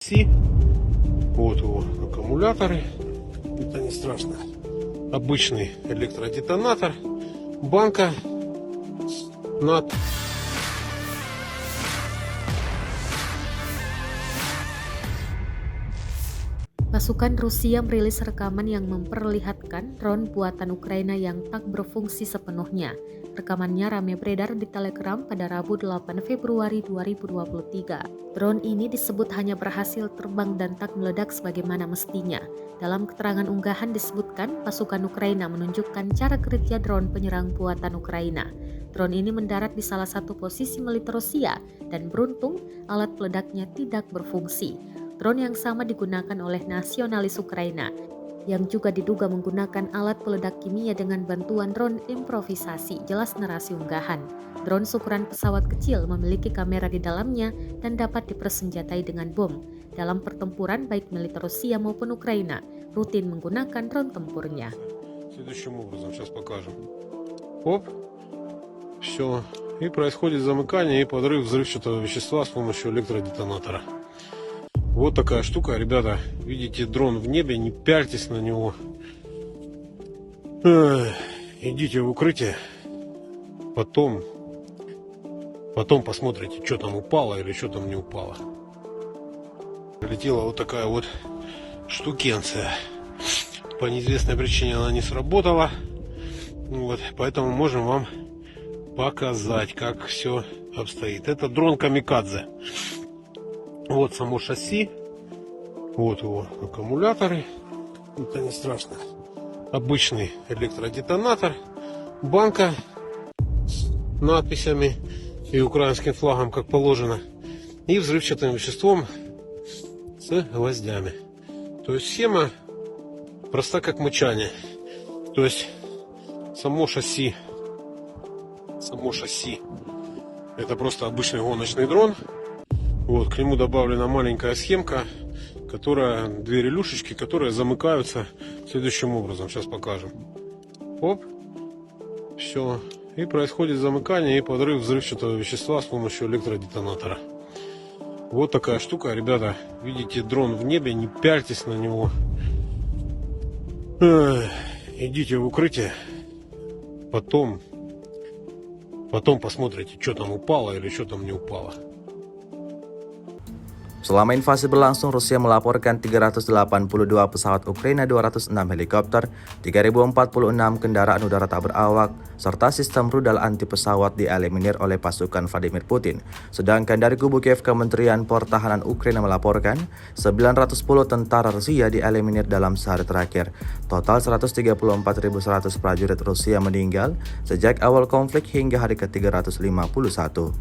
Си. Вот его аккумуляторы. Это не страшно. Обычный электродетонатор. Банка над. Pasukan Rusia merilis rekaman yang memperlihatkan drone buatan Ukraina yang tak berfungsi sepenuhnya. Rekamannya ramai beredar di Telegram pada Rabu 8 Februari 2023. Drone ini disebut hanya berhasil terbang dan tak meledak sebagaimana mestinya. Dalam keterangan unggahan disebutkan pasukan Ukraina menunjukkan cara kerja drone penyerang buatan Ukraina. Drone ini mendarat di salah satu posisi militer Rusia dan beruntung alat peledaknya tidak berfungsi. Drone yang sama digunakan oleh nasionalis Ukraina, yang juga diduga menggunakan alat peledak kimia dengan bantuan drone improvisasi, jelas narasi unggahan. Drone ukuran pesawat kecil memiliki kamera di dalamnya dan dapat dipersenjatai dengan bom. Dalam pertempuran baik militer Rusia maupun Ukraina, rutin menggunakan drone tempurnya. Следующим образом сейчас покажем. Оп. Все. И происходит замыкание и подрыв взрывчатого вещества с помощью электродетонатора. Вот такая штука, ребята. Видите дрон в небе, не пяльтесь на него. Идите в укрытие. Потом посмотрите, что там упало или что там не упало. Прилетела вот такая вот штукенция. По неизвестной причине она не сработала. Вот, поэтому можем вам показать, как все обстоит. Это дрон Камикадзе. Вот само шасси. Вот его аккумуляторы. Это не страшно. Обычный электродетонатор. Банка с надписями и украинским флагом, как положено. И взрывчатым веществом с гвоздями. То есть схема проста как мычание. То есть само шасси. Это просто обычный гоночный дрон. Вот, к нему добавлена маленькая схемка, две релюшечки, которые замыкаются следующим образом. Сейчас покажем. Оп. Все. И происходит замыкание и подрыв взрывчатого вещества с помощью электродетонатора. Вот такая штука, ребята. Видите дрон в небе, не пяльтесь на него. Идите в укрытие. Потом посмотрите, что там упало или что там не упало. Selama invasi berlangsung, Rusia melaporkan 382 pesawat Ukraina, 206 helikopter, 3046 kendaraan udara tak berawak, serta sistem rudal anti pesawat dieliminir oleh pasukan Vladimir Putin. Sedangkan dari kubu Kiev, Kementerian Pertahanan Ukraina melaporkan 910 tentara Rusia dieliminir dalam sehari terakhir. Total 134.100 prajurit Rusia meninggal sejak awal konflik hingga hari ke-351.